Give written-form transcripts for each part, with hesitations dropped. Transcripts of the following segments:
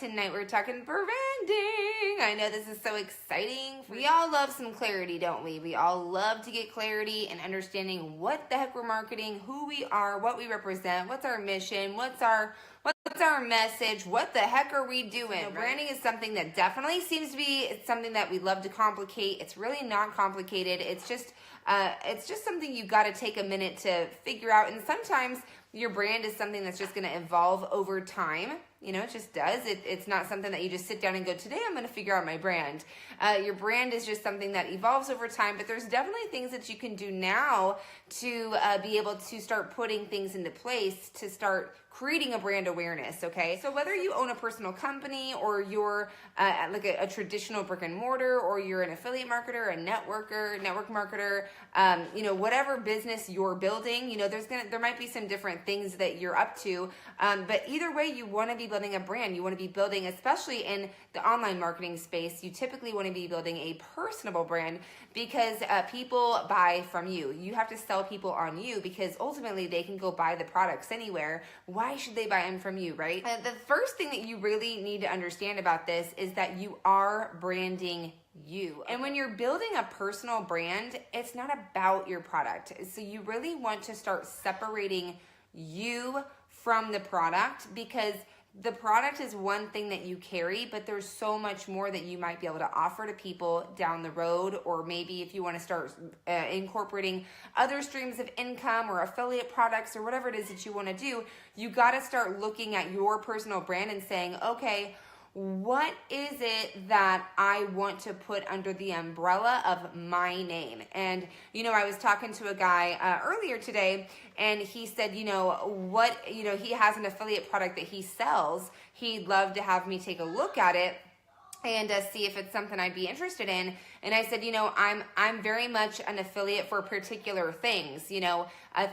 tonight we're talking branding. I know this is so exciting. We all love some clarity, don't we? We all love to get clarity and understanding what the heck we're marketing, who we are, what we represent, what's our mission, what's our message, what the heck are we doing? So branding is something that definitely seems to be something that we love to complicate. It's really not complicated. It's just something you got to take a minute to figure out. And sometimes your brand is something that's just going to evolve over time. You know, it just does. It's not something that you just sit down and go, today I'm going to figure out my brand. Your brand is just something that evolves over time, but there's definitely things that you can do now to be able to start putting things into place to start creating a brand awareness, okay? So whether you own a personal company or you're like a traditional brick and mortar, or you're an affiliate marketer, a network marketer, you know, whatever business you're building, you know, there might be some different things that you're up to, but either way, you want to be building a brand. You want to be building, especially in the online marketing space, you typically want to be building a personable brand because people buy from you. You have to sell people on you because ultimately they can go buy the products anywhere. Why should they buy them from you, right? The first thing that you really need to understand about this is that you are branding you. And when you're building a personal brand, it's not about your product. So you really want to start separating you from the product, because the product is one thing that you carry, but there's so much more that you might be able to offer to people down the road, or maybe if you want to start incorporating other streams of income or affiliate products or whatever it is that you want to do, you got to start looking at your personal brand and saying, okay, what is it that I want to put under the umbrella of my name? And, you know, I was talking to a guy earlier today, and he said, he has an affiliate product that he sells. He'd love to have me take a look at it and see if it's something I'd be interested in. And I said, I'm very much an affiliate for particular things,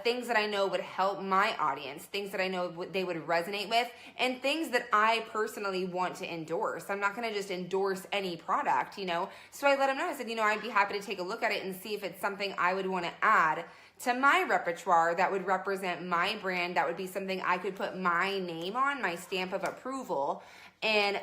things that I know would help my audience, things that I know they would resonate with, and things that I personally want to endorse. I'm not going to just endorse any product, So I let him know. I said, I'd be happy to take a look at it and see if it's something I would want to add to my repertoire that would represent my brand. That would be something I could put my name on, my stamp of approval, and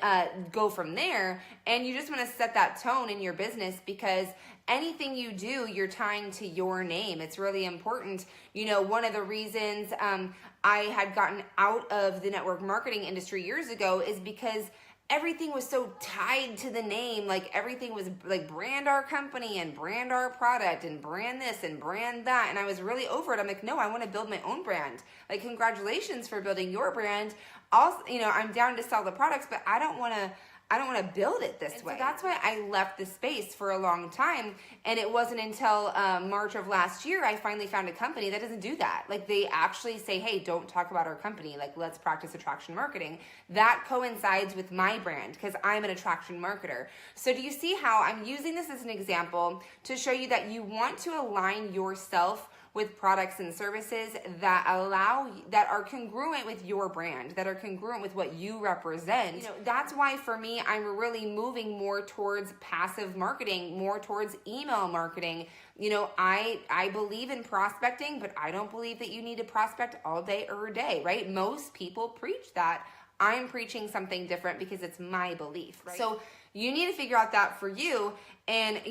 go from there. And you just want to set that tone in your business, because anything you do, you're tying to your name. It's really important. One of the reasons I had gotten out of the network marketing industry years ago is because everything was so tied to the name. Like everything was like brand our company and brand our product and brand this and brand that. And I was really over it. I'm like, no, I want to build my own brand. Like, congratulations for building your brand. Also, I'm down to sell the products, but I don't want to build it this way. So that's why I left the space for a long time. And it wasn't until March of last year I finally found a company that doesn't do that. Like, they actually say, hey, don't talk about our company. Like, let's practice attraction marketing. That coincides with my brand because I'm an attraction marketer. So do you see how I'm using this as an example to show you that you want to align yourself with products and services that are congruent with your brand, that are congruent with what you represent. That's why for me, I'm really moving more towards passive marketing, more towards email marketing. I believe in prospecting, but I don't believe that you need to prospect all day or day, right? Most people preach that. I'm preaching something different because it's my belief, right? So you need to figure out that for you and,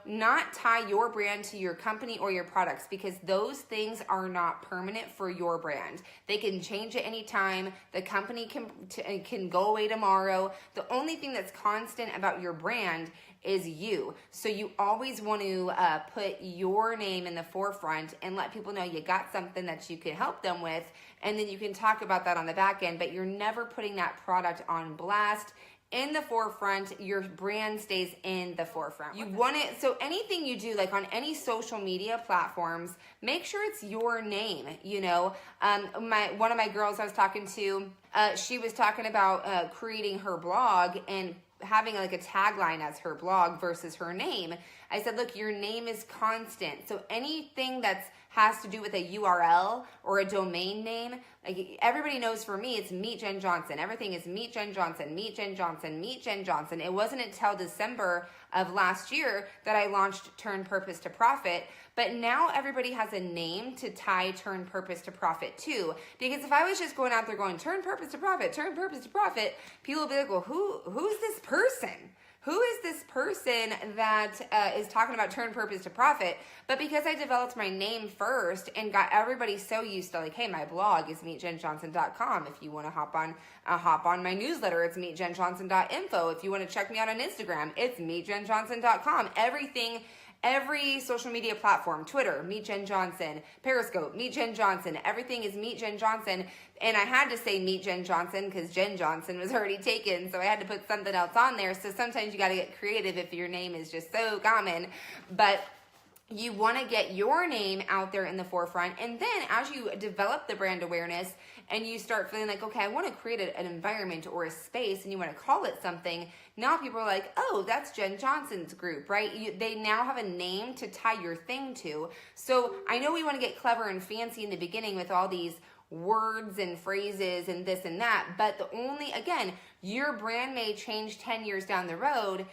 not tie your brand to your company or your products, because those things are not permanent for your brand. They can change at any time. The company can go away tomorrow. The only thing that's constant about your brand is you. So you always want to put your name in the forefront and let people know you got something that you can help them with. And then you can talk about that on the back end, but you're never putting that product on blast. In the forefront, your brand stays in the forefront. You want it, so anything you do, like on any social media platforms, make sure it's your name. One of my girls I was talking to, she was talking about creating her blog and having like a tagline as her blog versus her name. I said, look, your name is constant. So anything that's has to do with a URL or a domain name, like everybody knows for me, it's Meet Jen Johnson. Everything is Meet Jen Johnson, Meet Jen Johnson, Meet Jen Johnson. It wasn't until December of last year that I launched Turn Purpose to Profit. But now everybody has a name to tie Turn Purpose to Profit to. Because if I was just going out there going, Turn Purpose to Profit, Turn Purpose to Profit, people would be like, well, who's this person? Who is this person that is talking about Turn Purpose to Profit? But because I developed my name first and got everybody so used to like, hey, my blog is meetjenjohnson.com. If you want to hop on my newsletter, it's meetjenjohnson.info. If you want to check me out on Instagram, it's meetjenjohnson.com. Every social media platform, Twitter, Meet Jen Johnson, Periscope, Meet Jen Johnson, everything is Meet Jen Johnson. And I had to say Meet Jen Johnson because Jen Johnson was already taken, so I had to put something else on there. So sometimes you got to get creative if your name is just so common. But you want to get your name out there in the forefront. And then as you develop the brand awareness and you start feeling like, okay, I want to create an environment or a space and you want to call it something, now people are like, oh, that's Jen Johnson's group, right? They now have a name to tie your thing to. So I know we want to get clever and fancy in the beginning with all these words and phrases and this and that, but again, your brand may change 10 years down the road.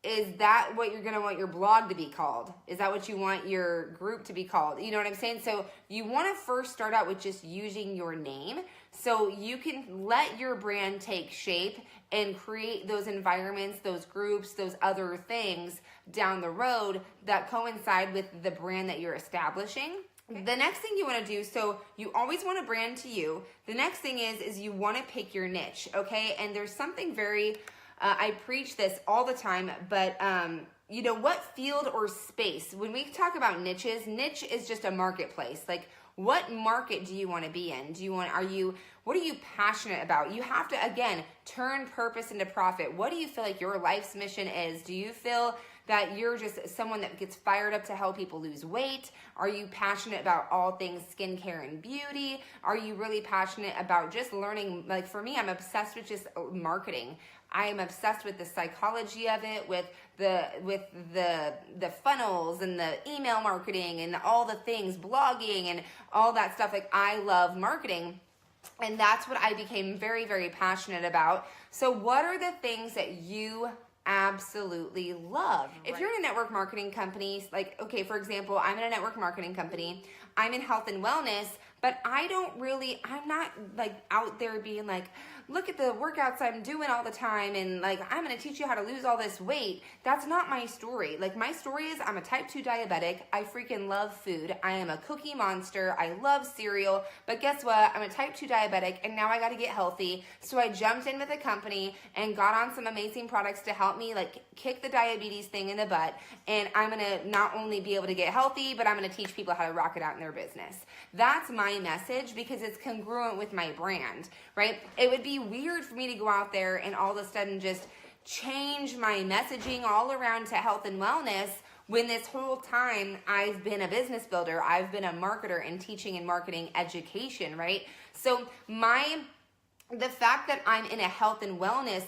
Is that what you're going to want your blog to be called? Is that what you want your group to be called? You know what I'm saying? So you want to first start out with just using your name so you can let your brand take shape and create those environments, those groups, those other things down the road that coincide with the brand that you're establishing. The next thing you want to do, so you always want to brand to you. The next thing is you want to pick your niche, okay? And there's something very... I preach this all the time, but what field or space, when we talk about niches, niche is just a marketplace. Like, what market do you want to be in? What are you passionate about? You have to, again, turn purpose into profit. What do you feel like your life's mission is? Do you feel that you're just someone that gets fired up to help people lose weight? Are you passionate about all things skincare and beauty? Are you really passionate about just learning? Like for me, I'm obsessed with just marketing. I am obsessed with the psychology of it, with the funnels and the email marketing and all the things, blogging and all that stuff. Like I love marketing. And that's what I became very, very passionate about. So what are the things that you absolutely love? If you're in a network marketing company, like, okay, for example, I'm in a network marketing company, I'm in health and wellness, but I'm not like out there being like, look at the workouts I'm doing all the time and like, I'm going to teach you how to lose all this weight. That's not my story. Like my story is I'm a type 2 diabetic. I freaking love food. I am a cookie monster. I love cereal, but guess what? I'm a type 2 diabetic and now I got to get healthy. So I jumped in with a company and got on some amazing products to help me like kick the diabetes thing in the butt. And I'm going to not only be able to get healthy, but I'm going to teach people how to rock it out in their business. That's my message because it's congruent with my brand, right? It would be weird for me to go out there and all of a sudden just change my messaging all around to health and wellness when this whole time I've been a business builder, I've been a marketer and teaching and marketing education, right? So the fact that I'm in a health and wellness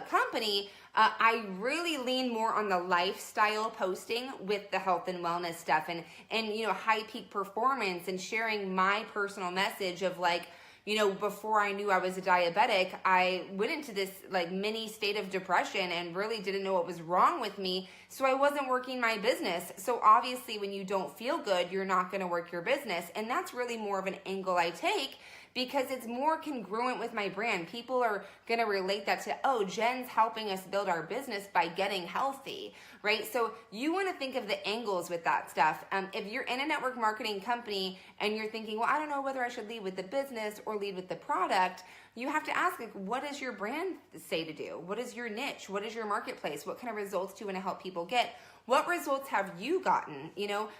company, I really lean more on the lifestyle posting with the health and wellness stuff and high peak performance and sharing my personal message of like, before I knew I was a diabetic, I went into this like mini state of depression and really didn't know what was wrong with me. So I wasn't working my business. So obviously when you don't feel good, you're not going to work your business. And that's really more of an angle I take because it's more congruent with my brand. People are going to relate that to, oh, Jen's helping us build our business by getting healthy, right? So you want to think of the angles with that stuff. If you're in a network marketing company and you're thinking, well, I don't know whether I should lead with the business or lead with the product, you have to ask, like, what does your brand say to do? What is your niche? What is your marketplace? What kind of results do you want to help people get? What results have you gotten?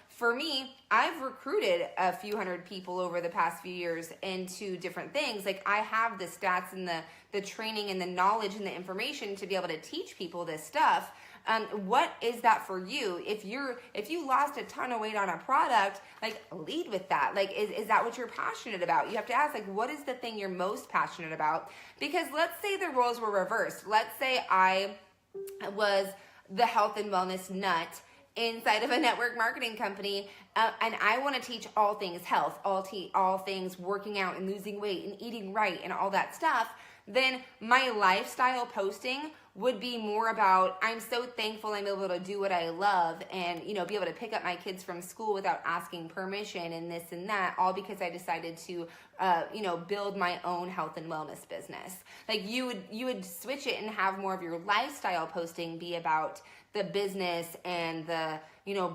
For me, I've recruited a few hundred people over the past few years into different things. Like I have the stats and the training and the knowledge and the information to be able to teach people this stuff. What is that for you? If you lost a ton of weight on a product, like lead with that. Like, is that what you're passionate about? You have to ask, like, what is the thing you're most passionate about? Because let's say the roles were reversed. Let's say I was the health and wellness nut inside of a network marketing company, and I want to teach all things health, all things working out and losing weight and eating right and all that stuff, then my lifestyle posting would be more about, I'm so thankful I'm able to do what I love and, be able to pick up my kids from school without asking permission and this and that, all because I decided to, build my own health and wellness business. Like you would switch it and have more of your lifestyle posting be about the business and the,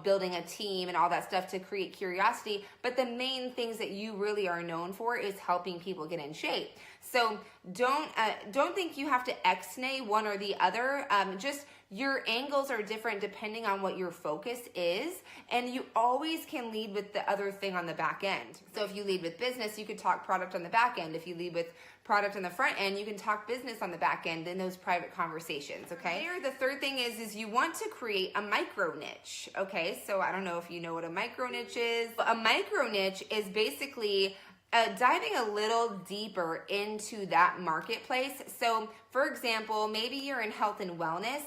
building a team and all that stuff to create curiosity. But the main things that you really are known for is helping people get in shape. So don't think you have to X-nay one or the other. Just your angles are different depending on what your focus is, and you always can lead with the other thing on the back end. So if you lead with business, you could talk product on the back end. If you lead with product on the front end, you can talk business on the back end in those private conversations, okay? Here, the third thing is you want to create a micro niche, okay? So I don't know if you know what a micro niche is. A micro niche is basically diving a little deeper into that marketplace. So for example, maybe you're in health and wellness,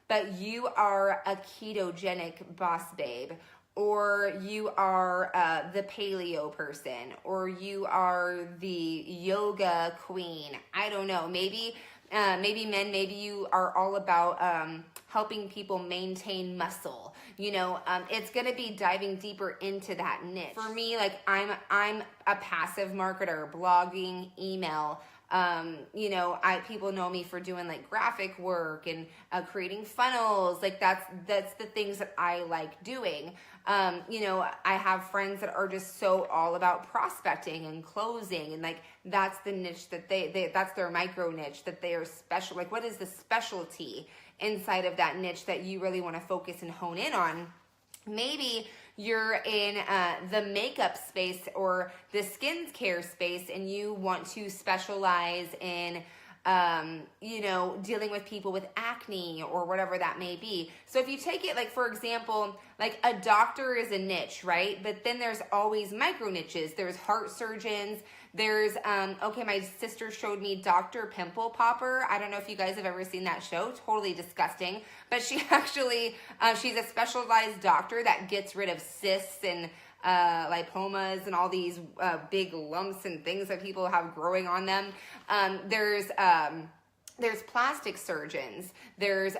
but you are a ketogenic boss babe, or you are the paleo person, or you are the yoga queen. I don't know. Maybe maybe you are all about helping people maintain muscle. It's going to be diving deeper into that niche. For me, like I'm a passive marketer, blogging, email. People know me for doing like graphic work and creating funnels. Like that's the things that I like doing. I have friends that are just so all about prospecting and closing, and like that's the niche that that's their micro niche that they are special. Like what is the specialty inside of that niche that you really want to focus and hone in on? Maybe you're in the makeup space or the skincare space and you want to specialize in dealing with people with acne or whatever that may be. So if you take it like, for example, like a doctor is a niche, right? But then there's always micro niches. There's heart surgeons. There's, my sister showed me Dr. Pimple Popper. I don't know if you guys have ever seen that show. Totally disgusting. But she actually, she's a specialized doctor that gets rid of cysts and lipomas and all these big lumps and things that people have growing on them. There's plastic surgeons, there's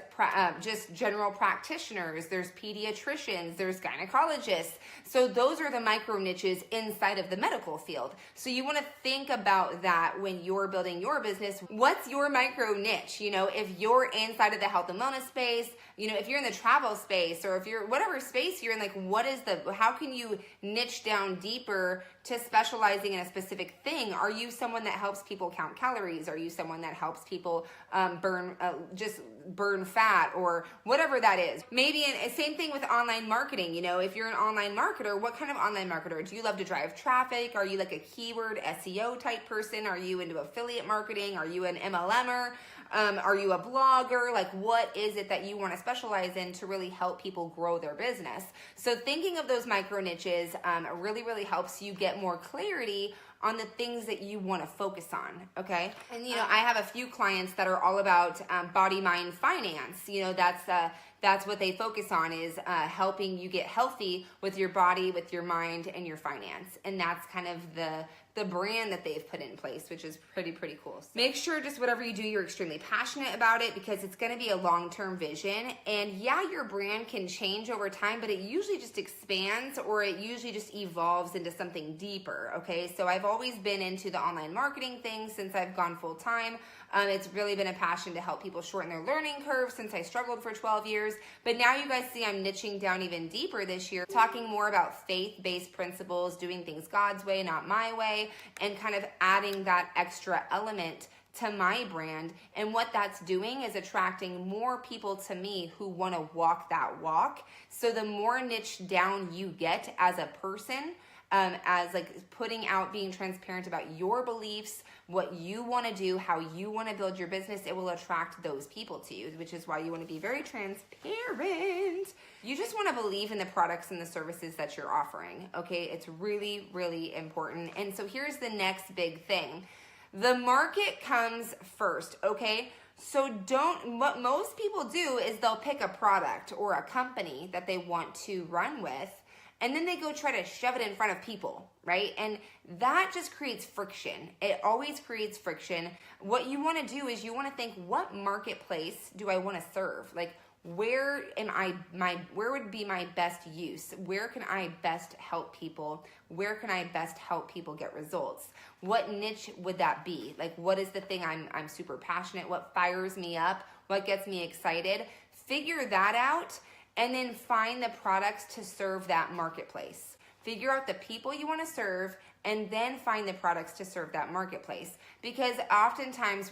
just general practitioners, there's pediatricians, there's gynecologists. So those are the micro niches inside of the medical field. So you want to think about that when you're building your business. What's your micro niche? If you're inside of the health and wellness space, if you're in the travel space, or if you're whatever space you're in, like how can you niche down deeper to specializing in a specific thing? Are you someone that helps people count calories? Are you someone that helps people burn fat, or whatever that is? Maybe same thing with online marketing. If you're an online marketer, what kind of online marketer? Do you love to drive traffic? Are you like a keyword SEO type person? Are you into affiliate marketing? Are you an MLMer? Are you a blogger? Like what is it that you want to specialize in to really help people grow their business? So thinking of those micro niches really, really helps you get more clarity on the things that you want to focus on, okay? And, I have a few clients that are all about body, mind, finance. That's what they focus on, is helping you get healthy with your body, with your mind, and your finance. And that's kind of the brand that they've put in place, which is pretty cool. So make sure just whatever you do, you're extremely passionate about it, because it's going to be a long-term vision. And yeah, your brand can change over time, but it usually just expands, or it usually just evolves into something deeper, okay? So I've always been into the online marketing thing since I've gone full-time. It's really been a passion to help people shorten their learning curve since I struggled for 12 years. But now you guys see I'm niching down even deeper this year, talking more about faith-based principles, doing things God's way, not my way, and kind of adding that extra element to my brand. And what that's doing is attracting more people to me who want to walk that walk. So the more niche down you get as a person, as like putting out, being transparent about your beliefs, what you want to do, how you want to build your business, it will attract those people to you, which is why you want to be very transparent. You just want to believe in the products and the services that you're offering, okay? It's really, really important. And so here's the next big thing. The market comes first, okay? So what most people do is they'll pick a product or a company that they want to run with, and then they go try to shove it in front of people, right? And that just creates friction. It always creates friction. What you want to do is you want to think, what marketplace do I want to serve? Like, where would be my best use? Where can I best help people? Where can I best help people get results? What niche would that be? Like, what is the thing I'm super passionate? What fires me up? What gets me excited? Figure that out, and then find the products to serve that marketplace. Figure out the people you want to serve, and then find the products to serve that marketplace. Because oftentimes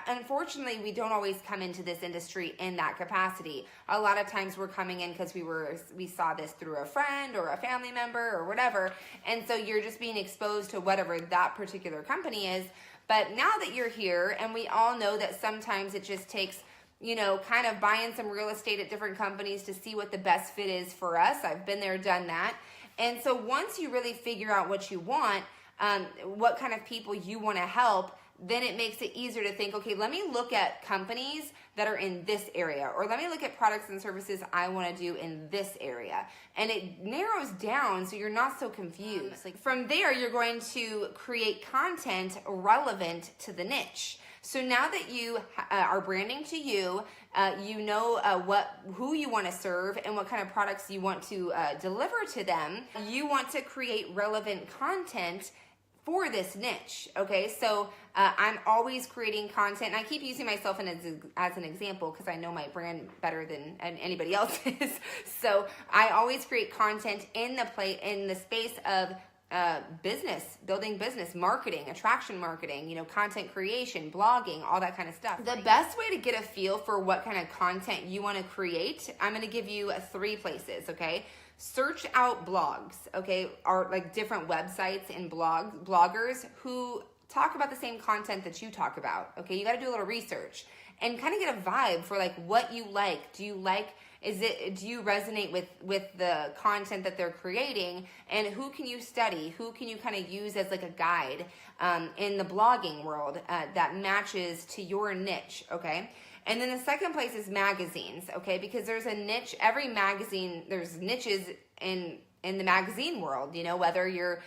unfortunately, we don't always come into this industry in that capacity. A lot of times we're coming in because we saw this through a friend or a family member or whatever. And so you're just being exposed to whatever that particular company is. But now that you're here, and we all know that sometimes it just takes, kind of buying some real estate at different companies to see what the best fit is for us. I've been there, done that. And so once you really figure out what you want, what kind of people you want to help, then it makes it easier to think, okay, let me look at companies that are in this area, or let me look at products and services I want to do in this area. And it narrows down so you're not so confused. From there, you're going to create content relevant to the niche. So now that you are branding to you, you know who you want to serve and what kind of products you want to deliver to them. You want to create relevant content for this niche, okay? So I'm always creating content, and I keep using myself as an example because I know my brand better than anybody else's. So I always create content in the space of business, building business, marketing, attraction marketing, content creation, blogging, all that kind of stuff. The best way to get a feel for what kind of content you want to create, I'm going to give you 3 places, okay? Search out blogs, okay, or like different websites and bloggers who talk about the same content that you talk about, okay? You got to do a little research and kind of get a vibe for like what you like. Do you you resonate with the content that they're creating, and who can you study? Who can you kind of use as like a guide in the blogging world that matches to your niche, okay? And then the second place is magazines, okay? Because there's a niche, every magazine, there's niches in the magazine world, whether you're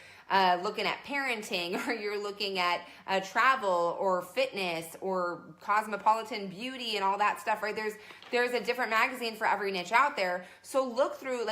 looking at parenting, or you're looking at travel or fitness or cosmopolitan beauty and all that stuff, right? There's a different magazine for every niche out there. So look through,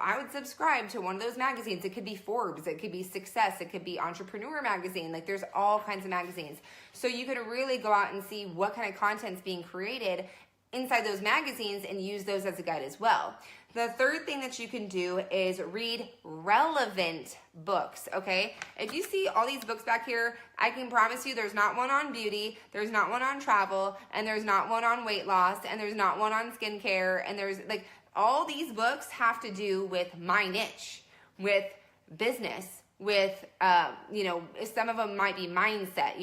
I would subscribe to one of those magazines. It could be Forbes, it could be Success, it could be Entrepreneur Magazine. There's all kinds of magazines. So you could really go out and see what kind of content's being created inside those magazines and use those as a guide as well. The third thing that you can do is read relevant books, okay? If you see all these books back here, I can promise you there's not one on beauty, there's not one on travel, and there's not one on weight loss, and there's not one on skincare, and there's all these books have to do with my niche, with business, with, some of them might be mindset,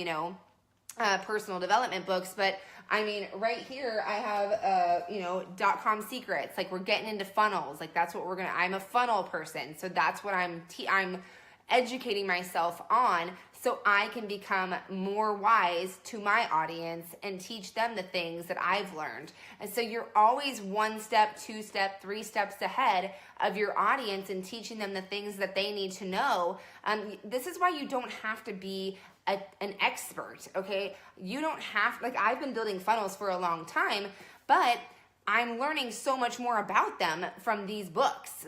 personal development books, but I mean, right here, I have, .com secrets. We're getting into funnels. That's what I'm a funnel person. So that's what I'm educating myself on, so I can become more wise to my audience and teach them the things that I've learned. And so you're always 1 step, 2 step, 3 steps ahead of your audience and teaching them the things that they need to know. This is why you don't have to be an expert, okay? You don't have, I've been building funnels for a long time, but I'm learning so much more about them from these books,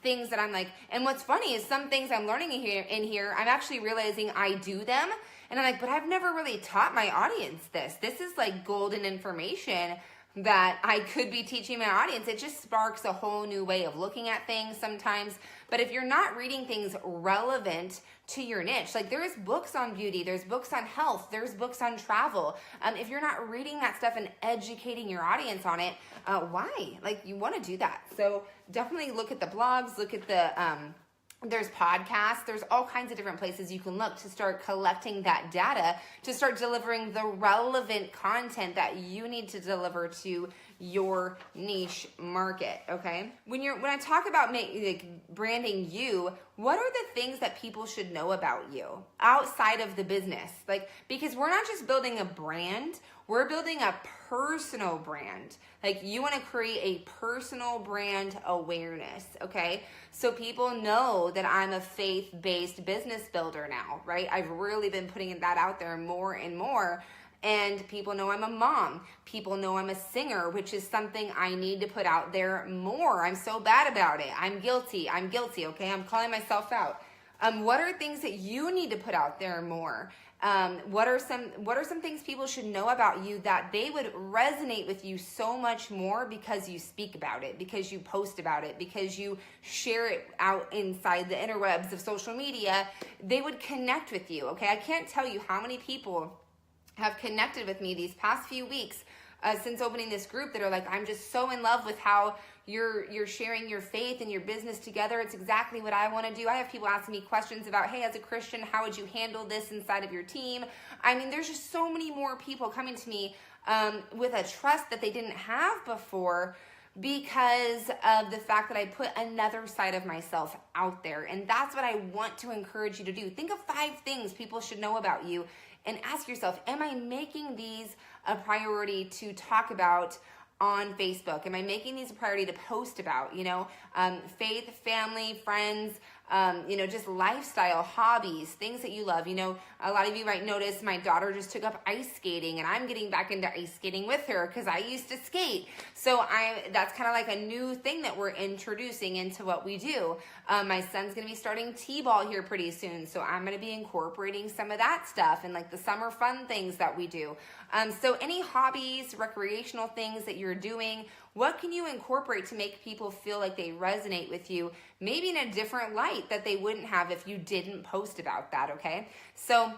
things that I'm and what's funny is some things I'm learning in here, I'm actually realizing I do them, and I'm but I've never really taught my audience this. This is golden information that I could be teaching my audience. It just sparks a whole new way of looking at things sometimes. But if you're not reading things relevant to your niche, there's books on beauty, there's books on health, there's books on travel. If you're not reading that stuff and educating your audience on it, why? You want to do that. So definitely look at the blogs, look at the, there's podcasts, there's all kinds of different places you can look to start collecting that data, to start delivering the relevant content that you need to deliver to your niche market, okay? When I talk about branding you, what are the things that people should know about you outside of the business? Because we're not just building a brand, We're building a personal brand. Like, you want to create a personal brand awareness, okay? So people know that I'm a faith-based business builder now, right? I've really been putting that out there more and more. And people know I'm a mom. People know I'm a singer, which is something I need to put out there more. I'm so bad about it. I'm guilty, okay? I'm calling myself out. What are things that you need to put out there more? What are some things people should know about you that they would resonate with you so much more because you speak about it, because you post about it, because you share it out inside the interwebs of social media? They would connect with you, okay? I can't tell you how many people have connected with me these past few weeks since opening this group that are like, I'm just so in love with how you're sharing your faith and your business together. It's exactly what I want to do. I have people asking me questions about, hey, as a Christian, how would you handle this inside of your team? I mean, there's just so many more people coming to me with a trust that they didn't have before, because of the fact that I put another side of myself out there. And that's what I want to encourage you to do. Think of 5 things people should know about you and ask yourself, am I making these a priority to talk about on Facebook? Am I making these a priority to post about? Faith, family, friends, just lifestyle, hobbies, things that you love. A lot of you might notice my daughter just took up ice skating, and I'm getting back into ice skating with her because I used to skate. So that's kind of like a new thing that we're introducing into what we do. My son's going to be starting T-ball here pretty soon, so I'm going to be incorporating some of that stuff and like the summer fun things that we do. So any hobbies, recreational things that you're doing, what can you incorporate to make people feel like they resonate with you, maybe in a different light that they wouldn't have if you didn't post about that, okay? So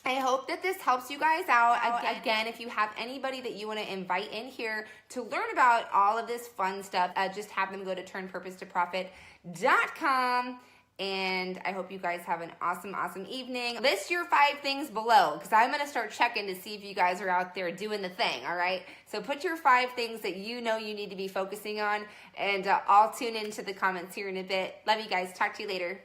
I hope that this helps you guys out. Again, if you have anybody that you want to invite in here to learn about all of this fun stuff, just have them go to turnpurposetoprofit.com. And I hope you guys have an awesome, awesome evening. List your 5 things below, because I'm going to start checking to see if you guys are out there doing the thing, all right? So put your 5 things that you know you need to be focusing on, and I'll tune into the comments here in a bit. Love you guys. Talk to you later.